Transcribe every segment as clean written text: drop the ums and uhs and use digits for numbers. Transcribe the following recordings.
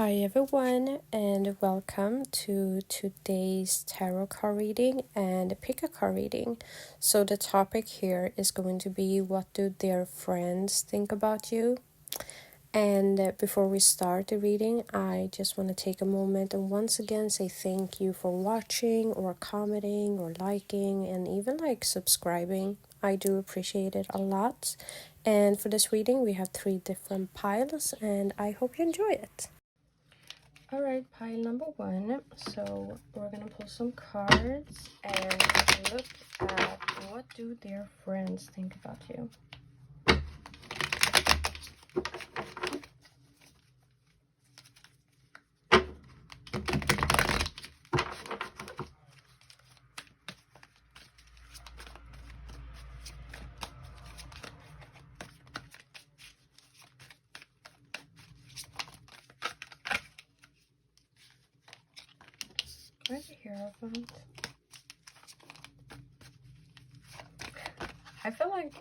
Hi everyone, and welcome to today's tarot card reading and pick a card reading. So the topic here is going to be, what do their friends think about you? And before we start the reading, I just want to take a moment and once again say thank you for watching or commenting or liking and even subscribing. I do appreciate it a lot. And for this reading, we have 3 different piles, and I hope you enjoy it. Alright, pile number 1. So we're gonna pull some cards and look at what do their friends think about you. Where's the Hierophant? I feel like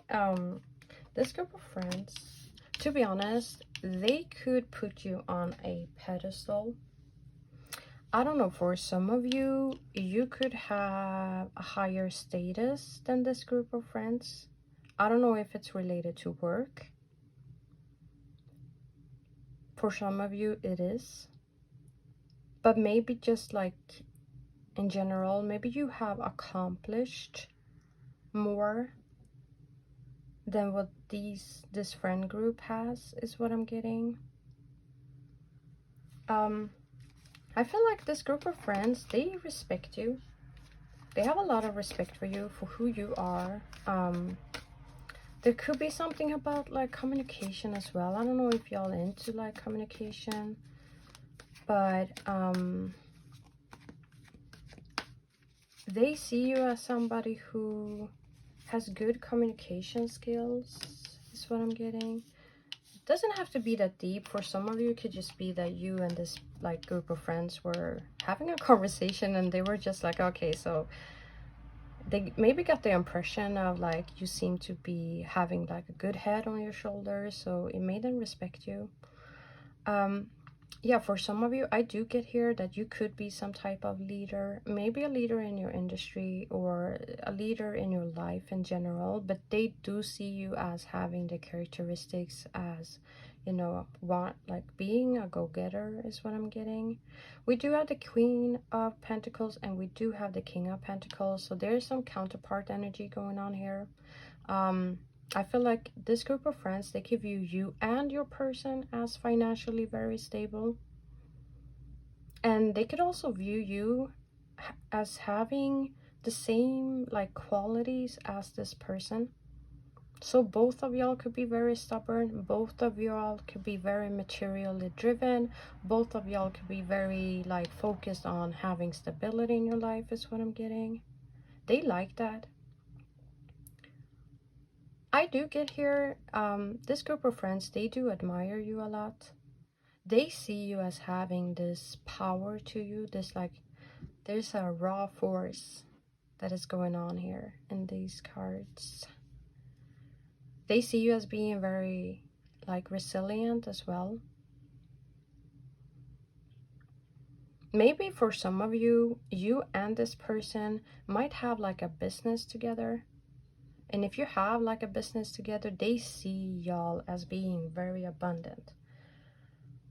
this group of friends, to be honest, they could put you on a pedestal. I don't know, for some of you, you could have a higher status than this group of friends. I don't know if it's related to work. For some of you, it is. But maybe just in general, maybe you have accomplished more than what this friend group has, is what I'm getting. I feel like this group of friends, they respect you. They have a lot of respect for you, for who you are. There could be something about communication as well. I don't know if y'all into communication, but they see you as somebody who has good communication skills, is what I'm getting. It doesn't have to be that deep. For some of you, it could just be that you and this group of friends were having a conversation and they were just okay, so they maybe got the impression of you seem to be having a good head on your shoulders, so it made them respect you. Yeah, for some of you, I do get here that you could be some type of leader, maybe a leader in your industry or a leader in your life in general, but they do see you as having the characteristics as, being a go-getter, is what I'm getting. We do have the Queen of Pentacles and we do have the King of Pentacles, so there's some counterpart energy going on here. I feel like this group of friends, they could view you and your person as financially very stable. And they could also view you as having the same qualities as this person. So both of y'all could be very stubborn. Both of y'all could be very materially driven. Both of y'all could be very focused on having stability in your life, is what I'm getting. They like that. I do get here, this group of friends, they do admire you a lot. They see you as having this power to you, this there's a raw force that is going on here in these cards. They see you as being very resilient as well. Maybe for some of you, you and this person might have a business together. And if you have a business together, they see y'all as being very abundant.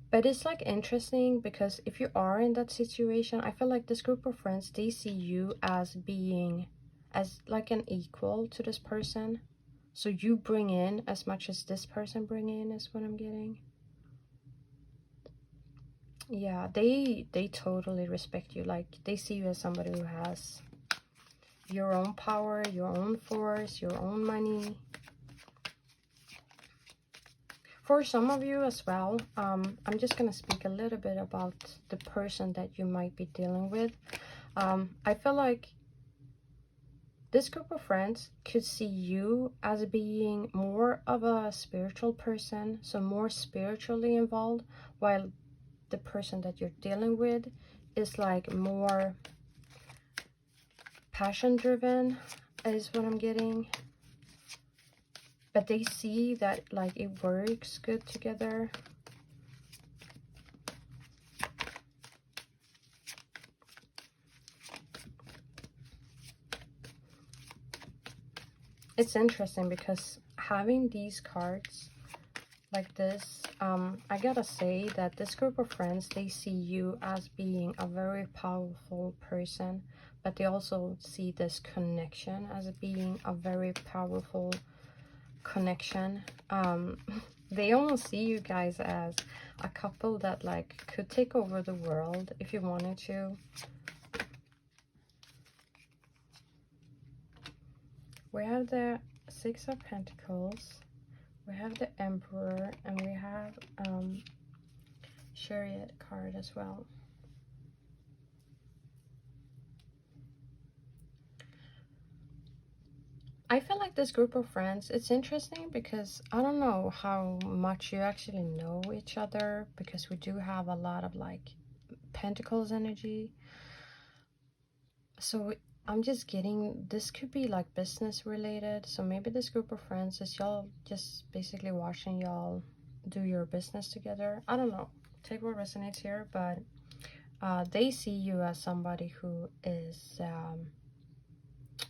But it's interesting because if you are in that situation, I feel like this group of friends, they see you as being as an equal to this person. So you bring in as much as this person bring in, is what I'm getting. Yeah, they totally respect you. They see you as somebody who has your own power, your own force, your own money. For some of you as well, I'm just going to speak a little bit about the person that you might be dealing with. I feel like this group of friends could see you as being more of a spiritual person, so more spiritually involved, while the person that you're dealing with is more passion driven, is what I'm getting. But they see that it works good together. it's interesting because having these cards like this, I gotta say that this group of friends, they see you as being a very powerful person, but they also see this connection as being a very powerful connection. They almost see you guys as a couple that like could take over the world if you wanted to. We have the Six of Pentacles, we have the Emperor, and we have Chariot card as well. I feel like this group of friends, it's interesting because I don't know how much you actually know each other, because we do have a lot of like Pentacles energy. So I'm just getting, this could be like business related. So maybe this group of friends is y'all just basically watching y'all do your business together. I don't know. Take what resonates here, but they see you as somebody who is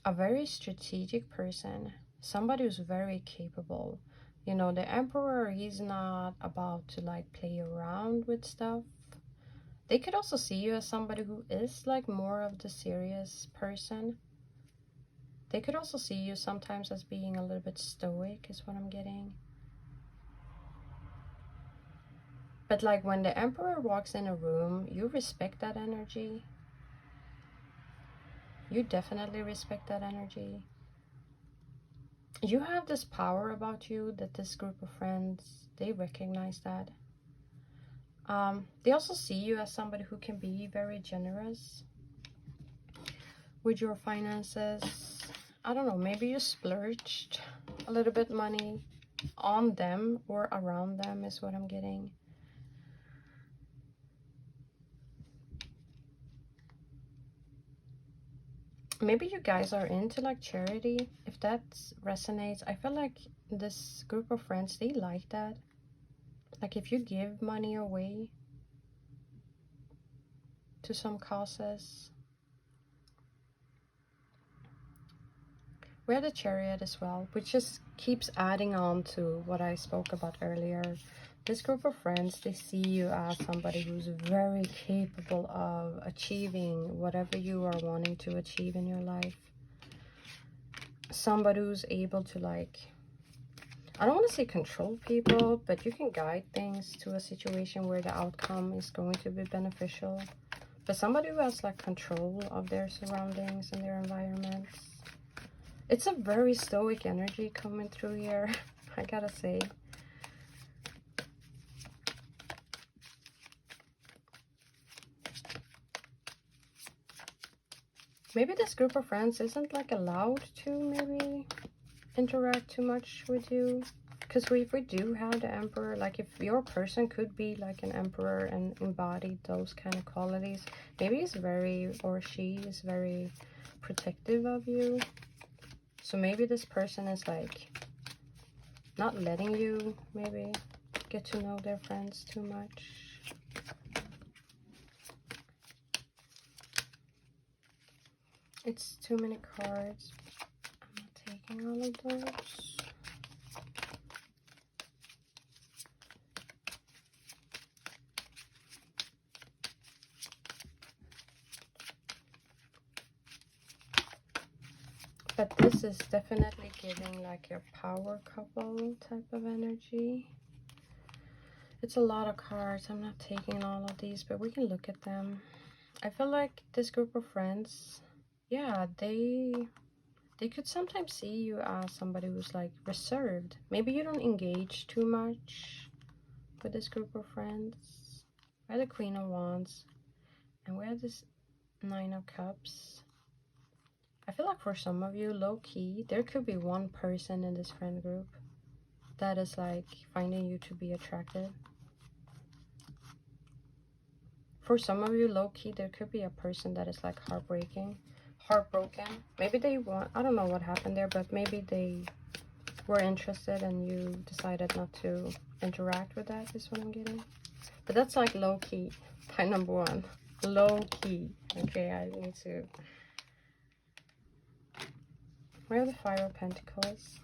a very strategic person, somebody who's very capable. You know, the Emperor, he's not about to like play around with stuff. They could also see you as somebody who is like more of the serious person. They could also see you sometimes as being a little bit stoic, is what I'm getting. But like when the Emperor walks in a room, you respect that energy. You definitely respect that energy. You have this power about you that this group of friends, they recognize that. They also see you as somebody who can be very generous with your finances. I don't know, maybe you splurged a little bit money on them or around them is what I'm getting. Maybe you guys are into like charity. If that resonates, I feel like this group of friends, they like that. Like if you give money away to some causes. We have the Chariot as well, which just keeps adding on to what I spoke about earlier. This group of friends, they see you as somebody who's very capable of achieving whatever you are wanting to achieve in your life. Somebody who's able to like, I don't want to say control people, but you can guide things to a situation where the outcome is going to be beneficial. But somebody who has like control of their surroundings and their environments. It's a very stoic energy coming through here, I gotta say. Maybe this group of friends isn't like allowed to maybe interact too much with you. Because if we do have the Emperor, like if your person could be like an Emperor and embody those kind of qualities, maybe he's very, or she is very protective of you. So maybe this person is like not letting you maybe get to know their friends too much. It's too many cards. I'm not taking all of those. But this is definitely giving like a power couple type of energy. It's a lot of cards. I'm not taking all of these, but we can look at them. I feel like this group of friends, yeah, they could sometimes see you as somebody who's like reserved. Maybe you don't engage too much with this group of friends. We have the Queen of Wands, and we have this Nine of Cups. I feel like for some of you, low-key, there could be one person in this friend group that is like finding you to be attractive. For some of you, low-key, there could be a person that is like heartbroken. Maybe they want, I don't know what happened there, but maybe they were interested and you decided not to interact with that, is what I'm getting. But that's like low-key, my number one. Low-key. Okay, I need to... We have the Five of Pentacles.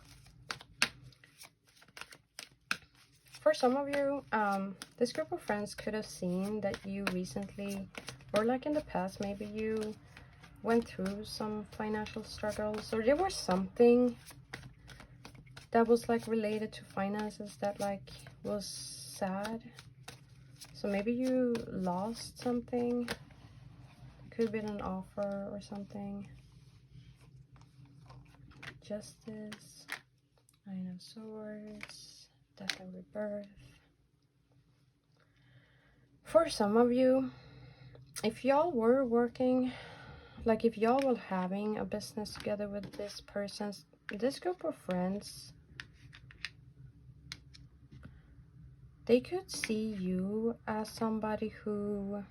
For some of you, this group of friends could have seen that you recently, or like in the past, maybe you went through some financial struggles, or there was something that was like related to finances that like was sad. So maybe you lost something. Could have been an offer or something. Justice, Nine of Swords, Death and Rebirth. For some of you, if y'all were working, like if y'all were having a business together with this person's, this group of friends, they could see you as somebody who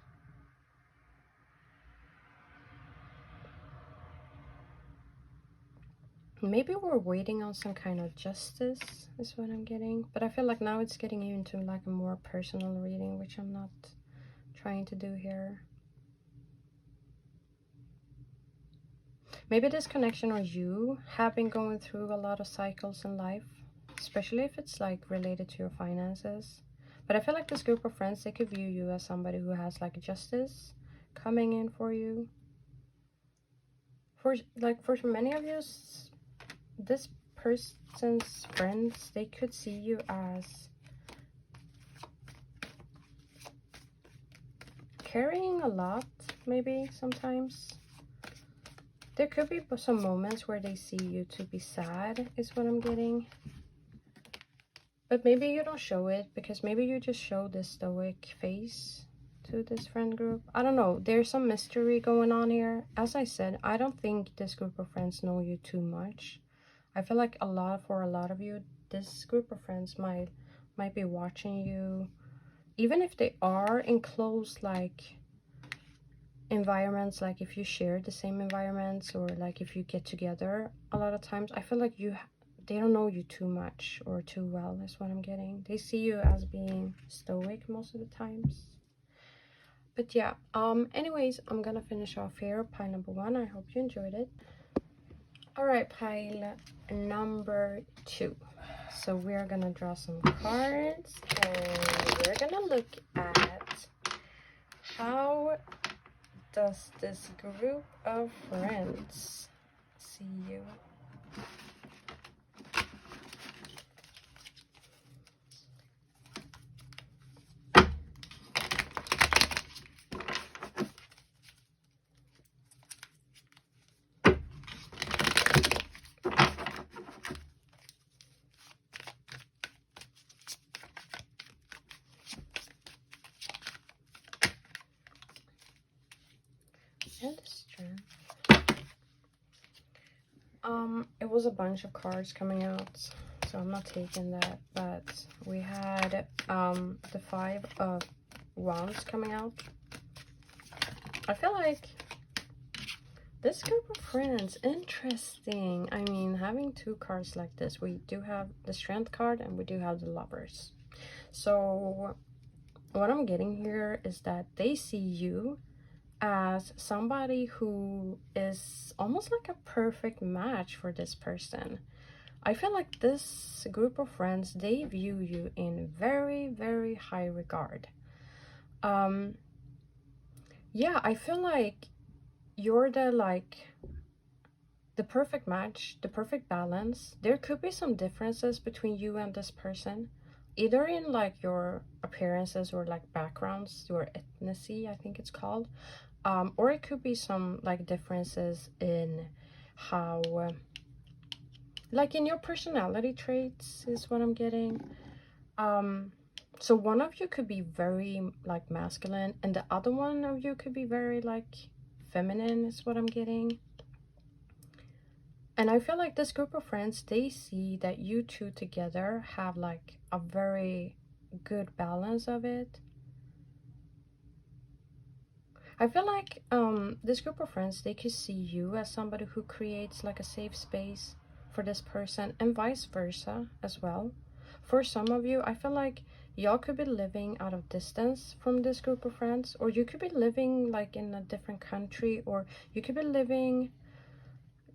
maybe we're waiting on some kind of justice, is what I'm getting. But I feel like now it's getting into like a more personal reading, which I'm not trying to do here. Maybe this connection or you have been going through a lot of cycles in life, especially if it's like related to your finances. But I feel like this group of friends, they could view you as somebody who has like justice coming in for you. For many of you, this person's friends, they could see you as carrying a lot, maybe sometimes. There could be some moments where they see you to be sad, is what I'm getting. But maybe you don't show it, because maybe you just show this stoic face to this friend group. I don't know. There's some mystery going on here. As I said, I don't think this group of friends know you too much. I feel like for a lot of you, this group of friends might be watching you, even if they are in close like environments, like if you share the same environments, or like if you get together a lot of times. I feel like they don't know you too much or too well, is what I'm getting. They see you as being stoic most of the times. But yeah, anyways, I'm gonna finish off here pile number 1. I hope you enjoyed it. All right, pile number 2. So we're gonna draw some cards, and we're gonna look at how does this group of friends see you. And the Strength. It was a bunch of cards coming out, so I'm not taking that, but we had the 5 of Wands coming out. I feel like this group of friends, interesting. I mean, having 2 cards like this, we do have the Strength card and we do have the Lovers. So what I'm getting here is that they see you as somebody who is almost like a perfect match for this person. I feel like this group of friends, they view you in very, very high regard. Yeah, I feel like you're the perfect match, the perfect balance. There could be some differences between you and this person, either in like your appearances or like backgrounds, your ethnicity, I think it's called. Or it could be some like differences in how like in your personality traits, is what I'm getting. So one of you could be very like masculine, and the other one of you could be very like feminine, is what I'm getting. And I feel like this group of friends, they see that you two together have like a very good balance of it. I feel like this group of friends, they could see you as somebody who creates like a safe space for this person, and vice versa as well. For some of you, I feel like y'all could be living out of distance from this group of friends, or you could be living like in a different country, or you could be living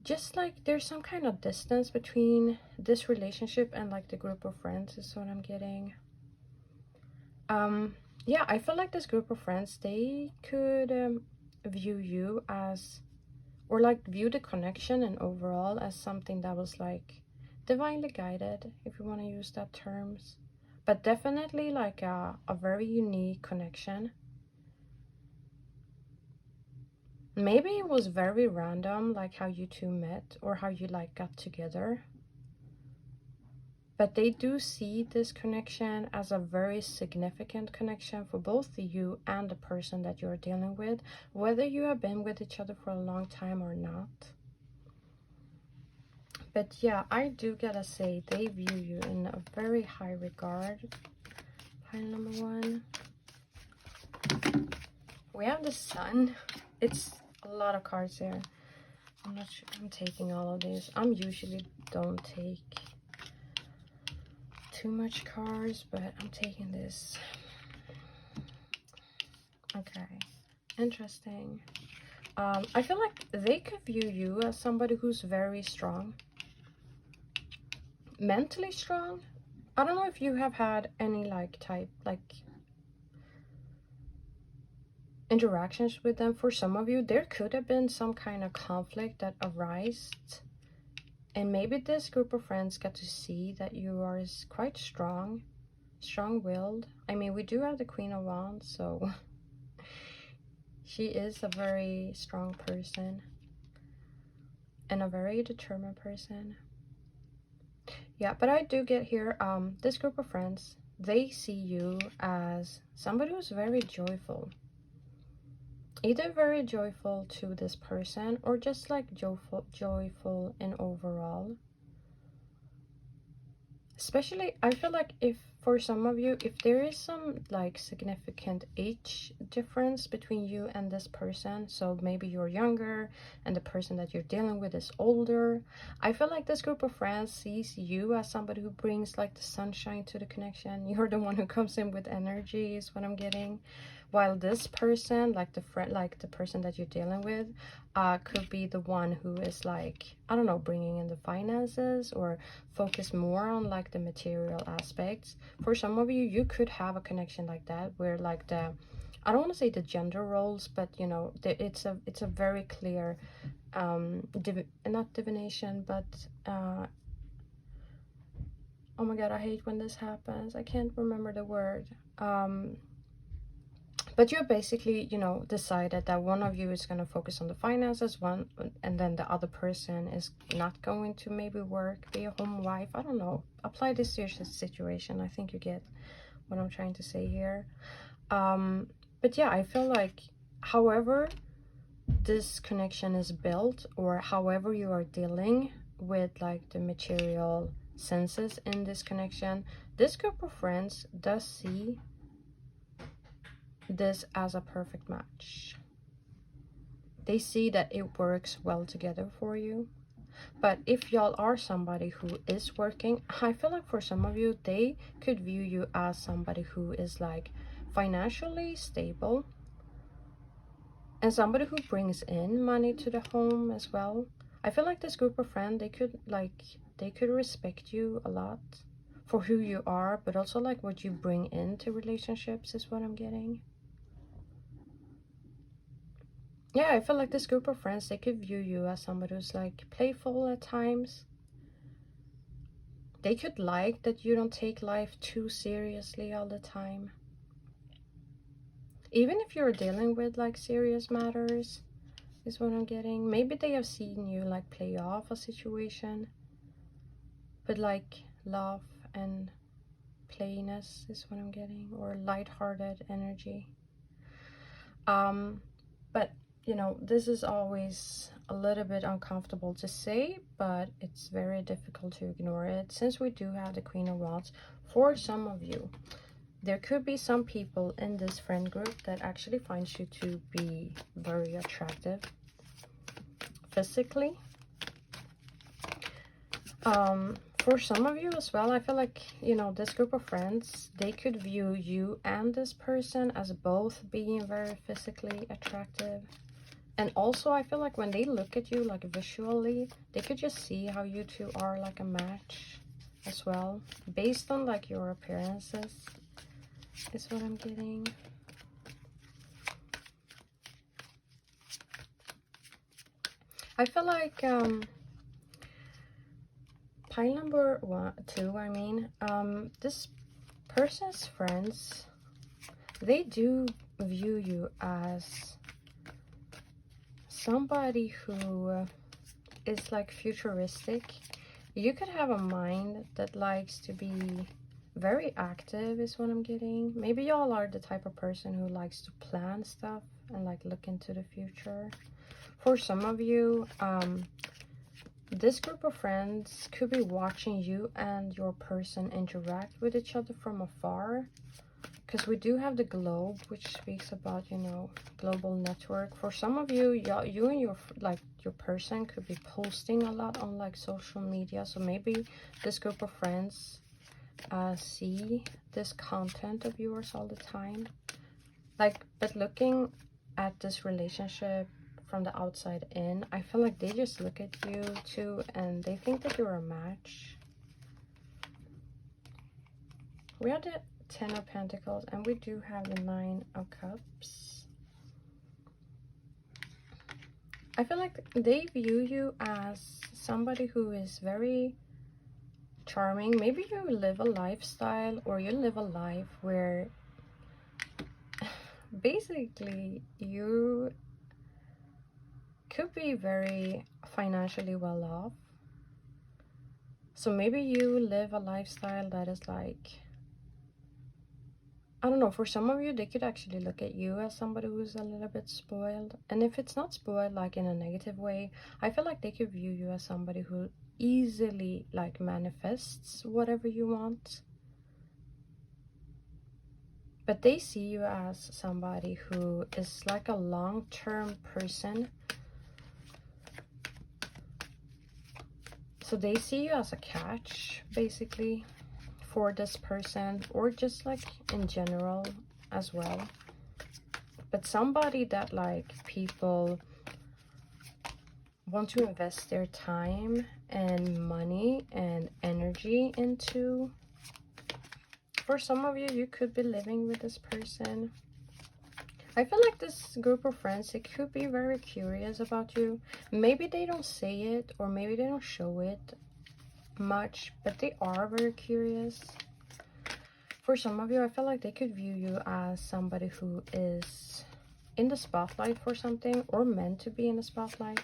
just like there's some kind of distance between this relationship and like the group of friends is what I'm getting. Yeah, I feel like this group of friends, they could view you as, or like view the connection and overall as something that was like divinely guided, if you want to use that terms, but definitely like a very unique connection. Maybe it was very random, like how you two met or how you like got together, but they do see this connection as a very significant connection for both you and the person that you're dealing with, whether you have been with each other for a long time or not. But yeah, I do gotta say, they view you in a very high regard. Pile number 1. We have the Sun. It's a lot of cards here. I'm not sure I'm taking all of these. I'm usually don't take too much cards, but I'm taking this. Okay, interesting. I feel like they could view you as somebody who's very strong, mentally strong. I don't know if you have had any like interactions with them. For some of you, there could have been some kind of conflict that arose, and maybe this group of friends got to see that you are quite strong-willed. I mean, we do have the Queen of Wands, so she is a very strong person and a very determined person. Yeah, but I do get here, this group of friends, they see you as somebody who's very joyful. Either very joyful to this person or just like joyful in overall. Especially, I feel like if for some of you, if there is some like significant age difference between you and this person, so maybe you're younger and the person that you're dealing with is older, I feel like this group of friends sees you as somebody who brings like the sunshine to the connection. You're the one who comes in with energy is what I'm getting, while this person, like the friend, like the person that you're dealing with, could be the one who is like, I don't know, bringing in the finances or focus more on like the material aspects. For some of you, you could have a connection like that where like the, I don't want to say the gender roles, but you know, it's a very clear not divination, but oh my god, I hate when this happens, I can't remember the word. But you're basically, you know, decided that one of you is going to focus on the finances, and then the other person is not going to maybe work, be a home wife. I don't know. Apply this to your situation. I think you get what I'm trying to say here. But yeah, I feel like however this connection is built, or however you are dealing with like the material senses in this connection, this group of friends does see this as a perfect match. They see that it works well together for you. But if y'all are somebody who is working, I feel like for some of you, they could view you as somebody who is like financially stable and somebody who brings in money to the home as well. I feel like this group of friends, they could respect you a lot for who you are, but also like what you bring into relationships is what I'm getting. Yeah, I feel like this group of friends, they could view you as somebody who's like playful at times. They could like that you don't take life too seriously all the time. Even if you're dealing with like serious matters, is what I'm getting. Maybe they have seen you like play off a situation, but like love and playiness is what I'm getting, or lighthearted energy. But you know, this is always a little bit uncomfortable to say, but it's very difficult to ignore it since we do have the Queen of Wands. For some of you, there could be some people in this friend group that actually finds you to be very attractive physically. For some of you as well, I feel like, you know, this group of friends, they could view you and this person as both being very physically attractive And also, I feel like when they look at you, like visually, they could just see how you two are like a match as well, based on like your appearances, is what I'm getting. I feel like pile number 2, I mean, this person's friends, they do view you as somebody who is like futuristic. You could have a mind that likes to be very active, is what I'm getting. Maybe y'all are the type of person who likes to plan stuff and like look into the future. For some of you, this group of friends could be watching you and your person interact with each other from afar. Because we do have the globe, which speaks about, you know, global network. For some of you, you and your person could be posting a lot on like social media. So maybe this group of friends see this content of yours all the time. Like, but looking at this relationship from the outside in, I feel like they just look at you too and they think that you're a match. We have the 10 of Pentacles and we do have the 9 of Cups. I feel like they view you as somebody who is very charming. Maybe you live a lifestyle or you live a life where basically you could be very financially well off. So maybe you live a lifestyle that is like, I don't know, for some of you, they could actually look at you as somebody who's a little bit spoiled. And if it's not spoiled, like in a negative way, I feel like they could view you as somebody who easily like manifests whatever you want. But they see you as somebody who is like a long-term person. So they see you as a catch, basically, for this person, or just like in general as well. But somebody that like people want to invest their time and money and energy into. For some of you, you could be living with this person. I feel like this group of friends, they could be very curious about you. Maybe they don't say it, or maybe they don't show it much, but they are very curious. For some of you, I feel like they could view you as somebody who is in the spotlight for something, or meant to be in the spotlight,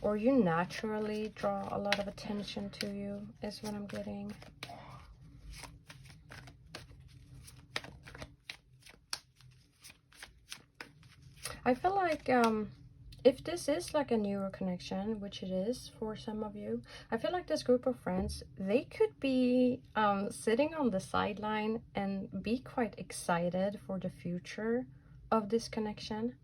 or you naturally draw a lot of attention to you, is what I'm getting. I feel like if this is like a newer connection, which it is for some of you, I feel like this group of friends, they could be sitting on the sideline and be quite excited for the future of this connection.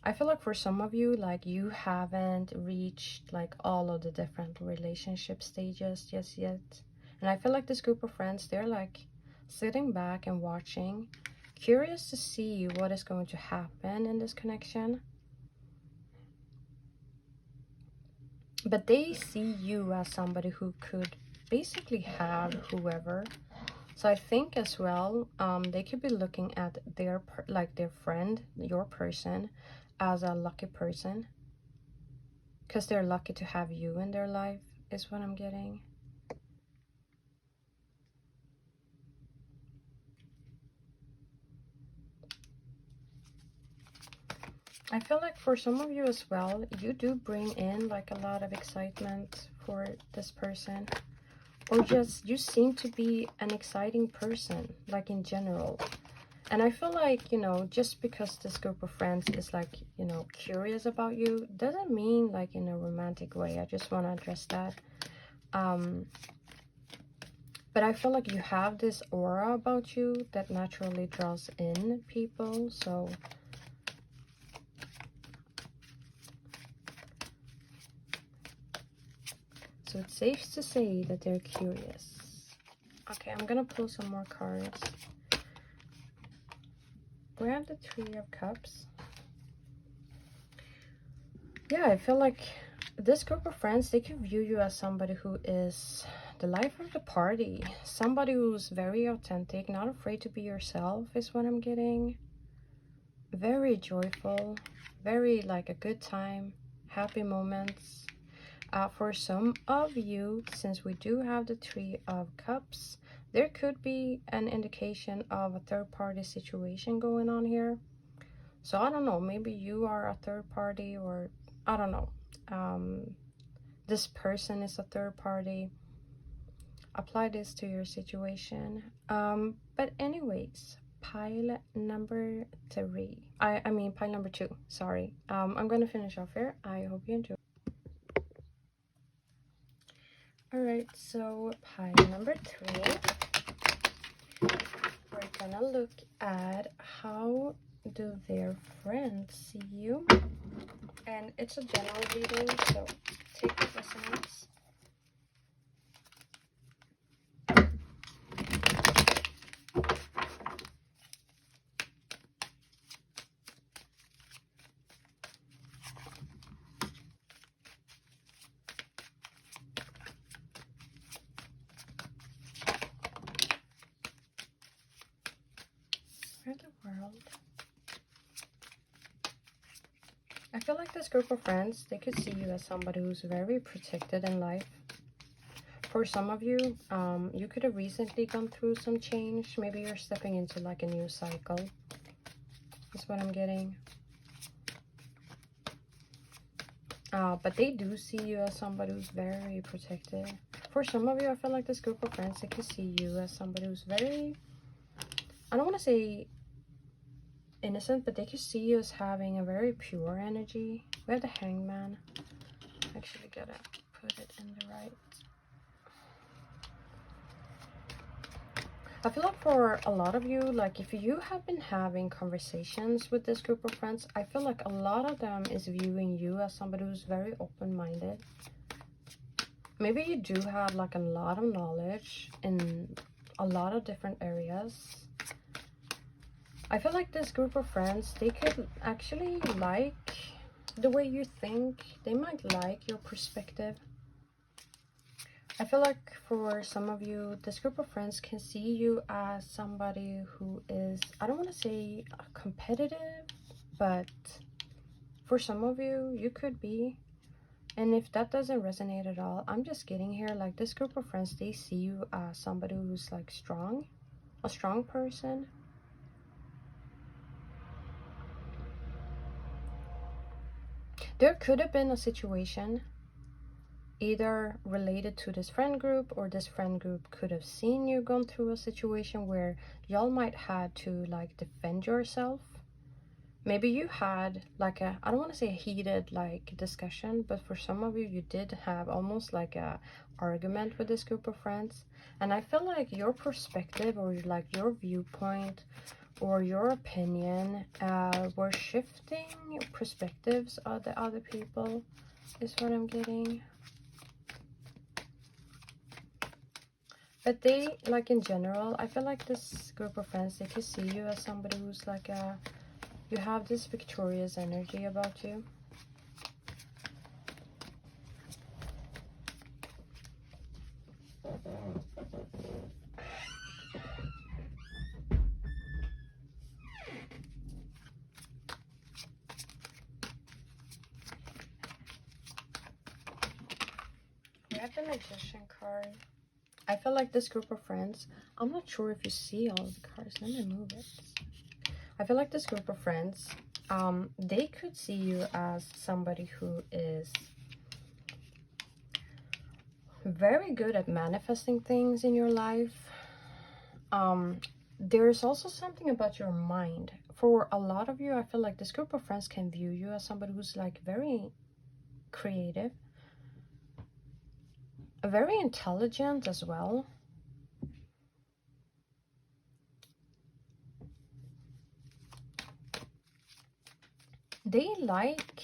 I feel like for some of you, like you haven't reached like all of the different relationship stages just yet. And I feel like this group of friends, they're like sitting back and watching, curious to see what is going to happen in this connection. But they see you as somebody who could basically have whoever. So I think as well, they could be looking at their their friend, your person, as a lucky person, because they're lucky to have you in their life, is what I'm getting. I feel like for some of you as well, you do bring in like a lot of excitement for this person, or just you seem to be an exciting person, like in general. And I feel like, you know, just because this group of friends is like, you know, curious about you, doesn't mean like in a romantic way. I just want to address that. But I feel like you have this aura about you that naturally draws in people. So it's safe to say that they're curious. Okay, I'm gonna pull some more cards. We have the 3 of Cups. Yeah, I feel like this group of friends, they can view you as somebody who is the life of the party. Somebody who's very authentic, not afraid to be yourself is what I'm getting. Very joyful, very like a good time, happy moments. For some of you, since we do have the Three of Cups, there could be an indication of a third-party situation going on here. So I don't know, maybe you are a third party, or I don't know. This person is a third party. Apply this to your situation. But anyways, pile number 3. I mean pile number 2, sorry. I'm gonna finish off here. I hope you enjoy. Alright, so pile number 3. We're gonna look at how do their friends see you. And it's a general reading, so take what resonates. For the world. I feel like this group of friends, they could see you as somebody who's very protected in life. For some of you, you could have recently gone through some change. Maybe you're stepping into like a new cycle. That's what I'm getting. But they do see you as somebody who's very protected. For some of you, I feel like this group of friends, they could see you as somebody who's very, I don't want to say innocent, but they could see you as having a very pure energy. We have the Hangman. Actually gotta put it in the right. I feel like for a lot of you, like if you have been having conversations with this group of friends, I feel like a lot of them is viewing you as somebody who's very open-minded. Maybe you do have like a lot of knowledge in a lot of different areas. I feel like this group of friends, they could actually like the way you think. They might like your perspective. I feel like for some of you, this group of friends can see you as somebody who is, I don't want to say competitive, but for some of you, you could be. And if that doesn't resonate at all, I'm just getting here, like this group of friends, they see you as somebody who's like strong, a strong person. There could have been a situation either related to this friend group, or this friend group could have seen you gone through a situation where y'all might had to like defend yourself. Maybe you had like a, I don't want to say a heated like discussion, but for some of you, you did have almost like a argument with this group of friends. And I feel like your perspective, or like your viewpoint, or your opinion were shifting perspectives of the other people, is what I'm getting. But they, like in general, I feel like this group of friends, they can see you as somebody who's like a, you have this victorious energy about you. We have the Magician card. I feel like this group of friends, I'm not sure if you see all of the cards. Let me move it. I feel like this group of friends, they could see you as somebody who is very good at manifesting things in your life. There's also something about your mind. For a lot of you, I feel like this group of friends can view you as somebody who's like very creative, very intelligent as well. They like,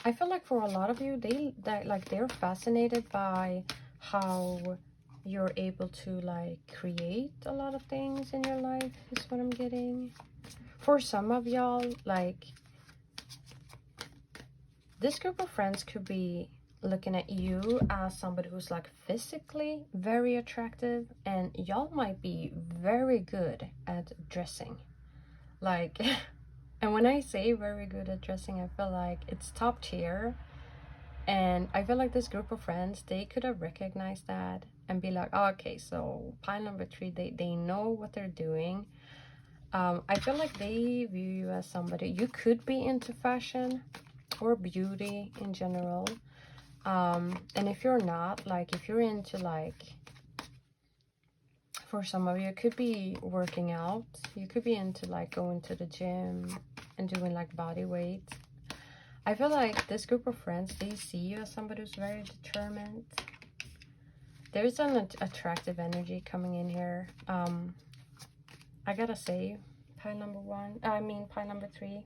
I feel like for a lot of you, they're fascinated by how you're able to like create a lot of things in your life, is what I'm getting. For some of y'all, like This group of friends could be looking at you as somebody who's like physically very attractive, and y'all might be very good at dressing. Like, and when I say very good at dressing, I feel like it's top tier. And I feel like this group of friends, they could have recognized that and be like, oh, okay, so pile number 3, they know what they're doing. I feel like they view you as somebody, you could be into fashion or beauty in general. And if you're not, like if you're into like, for some of you, it could be working out. You could be into like going to the gym and doing like body weight. I feel like this group of friends, they see you as somebody who's very determined. There's an attractive energy coming in here. I gotta say, pile number 3.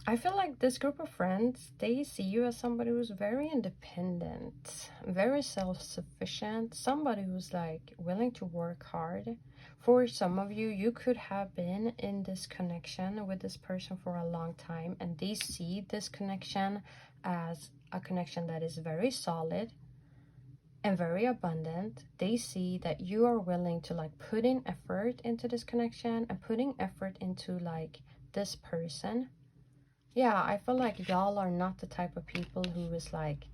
I feel like this group of friends, they see you as somebody who's very independent, very self-sufficient, somebody who's like willing to work hard. For some of you, you could have been in this connection with this person for a long time, and they see this connection as a connection that is very solid and very abundant. They see that you are willing to like put in effort into this connection and putting effort into like this person. Yeah, I feel like y'all are not the type of people who is like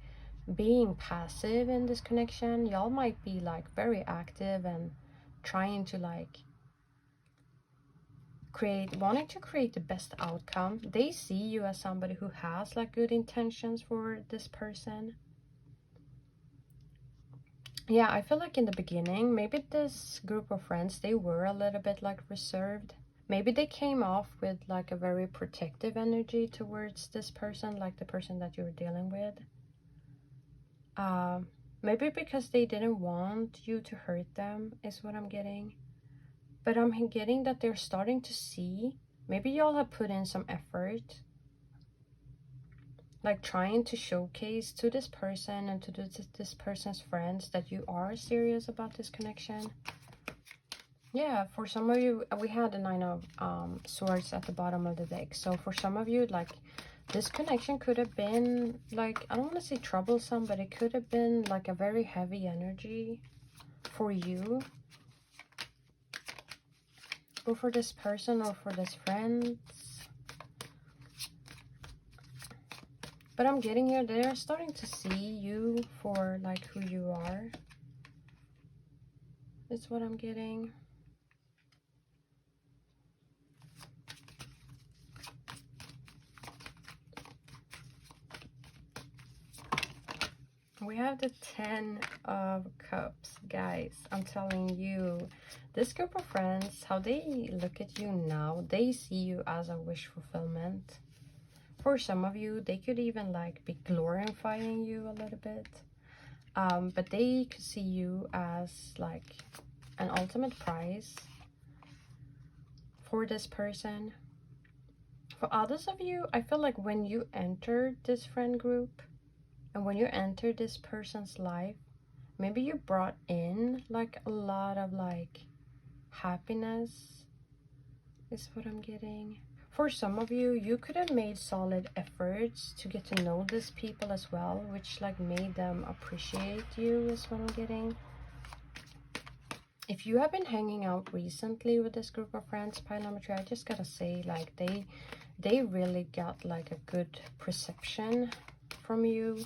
being passive in this connection. Y'all might be like very active and trying to like wanting to create the best outcome. They see you as somebody who has like good intentions for this person. Yeah, I feel like in the beginning, maybe this group of friends, they were a little bit like reserved. Maybe they came off with like a very protective energy towards this person, like the person that you were dealing with. Maybe because they didn't want you to hurt them is what I'm getting. But I'm getting that they're starting to see, maybe y'all have put in some effort, like trying to showcase to this person and to this person's friends that you are serious about this connection. Yeah, for some of you, we had the 9 of Swords at the bottom of the deck. So for some of you, like, this connection could have been, like, I don't want to say troublesome, but it could have been, like, a very heavy energy for you. Or for this person, or for this friend. But I'm getting here, they're starting to see you for, like, who you are. That's what I'm getting. We have the 10 of Cups, guys. I'm telling you, this group of friends, how they look at you now, they see you as a wish fulfillment. For some of you, they could even like be glorifying you a little bit. But they could see you as like an ultimate prize for this person. For others of you, I feel like when you enter this friend group, and when you enter this person's life, maybe you brought in like a lot of like happiness is what I'm getting. For some of you, you could have made solid efforts to get to know these people as well, which like made them appreciate you is what I'm getting. If you have been hanging out recently with this group of friends, pile number 3, I just gotta say, like, they really got like a good perception from you.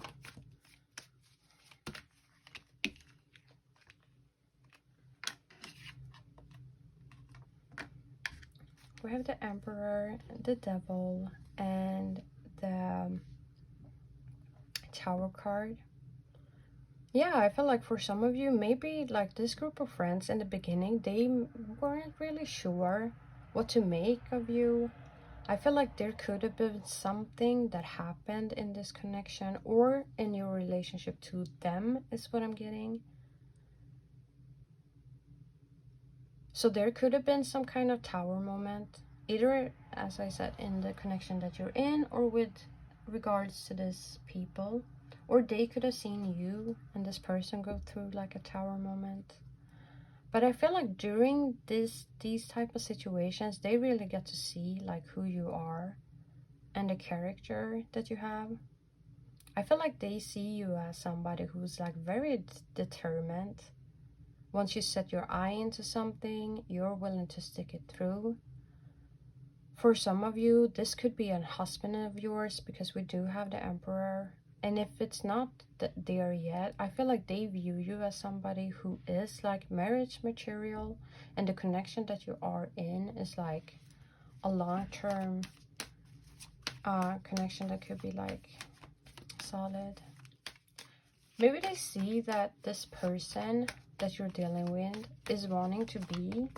We have the Emperor, the Devil, and the Tower card. Yeah, I feel like for some of you, maybe like this group of friends in the beginning, they weren't really sure what to make of you. I feel like there could have been something that happened in this connection or in your relationship to them is what I'm getting. So there could have been some kind of tower moment, either, as I said, in the connection that you're in or with regards to this people. Or they could have seen you and this person go through like a tower moment. But I feel like during these type of situations, they really get to see like who you are and the character that you have. I feel like they see you as somebody who's like very determined. Once you set your eye into something, you're willing to stick it through. For some of you, this could be a husband of yours, because we do have the Emperor. And if it's not there yet, I feel like they view you as somebody who is like marriage material, and the connection that you are in is like a long-term connection that could be like solid. Maybe they see that this person that you're dealing with is wanting to be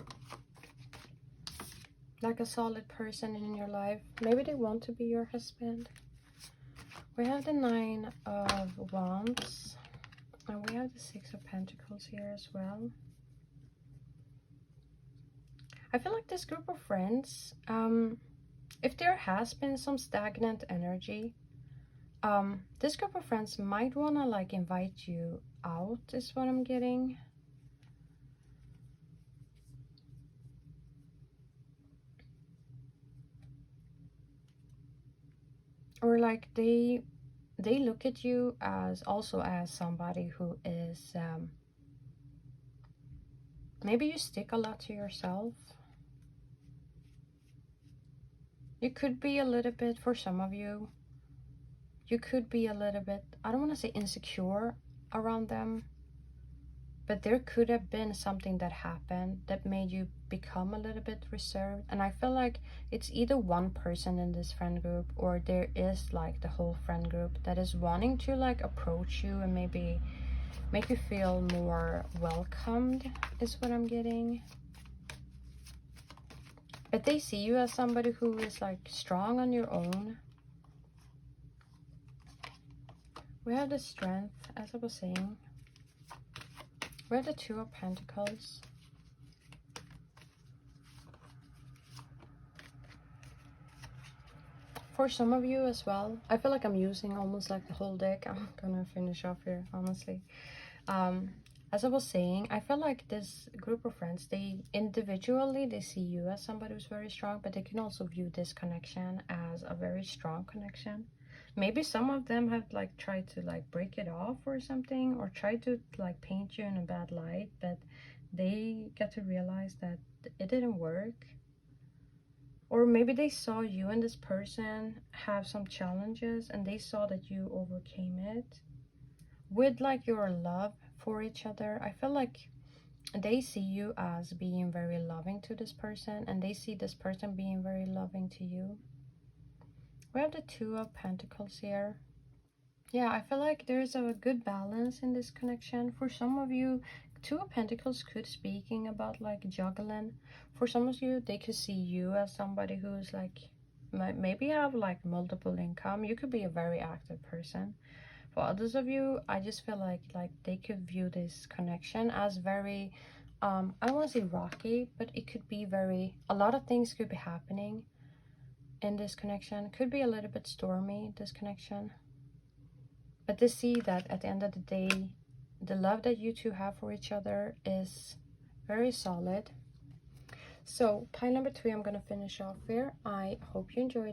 like a solid person in your life. Maybe they want to be your husband. We have the 9 of Wands, and we have the 6 of Pentacles here as well. I feel like this group of friends, if there has been some stagnant energy, this group of friends might want to like invite you out, is what I'm getting. Or like they look at you as also as somebody who is maybe you stick a lot to yourself. You could be a little bit, for some of you, you could be a little bit, I don't want to say insecure around them, but there could have been something that happened that made you become a little bit reserved. And I feel like it's either one person in this friend group, or there is like the whole friend group that is wanting to like approach you and maybe make you feel more welcomed, is what I'm getting. But they see you as somebody who is like strong on your own. We have the Strength, as I was saying. We have the 2 of Pentacles. For some of you as well, I feel like I'm using almost like the whole deck. I'm gonna finish off here, honestly. As I was saying, I feel like this group of friends, they individually, they see you as somebody who's very strong, but they can also view this connection as a very strong connection. Maybe some of them have like tried to like break it off or something, or tried to like paint you in a bad light, but they get to realize that it didn't work. Or maybe they saw you and this person have some challenges, and they saw that you overcame it with like your love for each other. I feel like they see you as being very loving to this person, and they see this person being very loving to you. We have the 2 of Pentacles here. Yeah, I feel like there's a good balance in this connection. For some of you, 2 of Pentacles could speaking about like juggling. For some of you, they could see you as somebody who's like maybe have like multiple income. You could be a very active person. For others of you, I just feel like they could view this connection as very I don't want to say rocky, but it could be very, a lot of things could be happening in this connection. Could be a little bit stormy, this connection. But they see that at the end of the day, the love that you two have for each other is very solid. So pile number 3, I'm going to finish off here. I hope you enjoyed.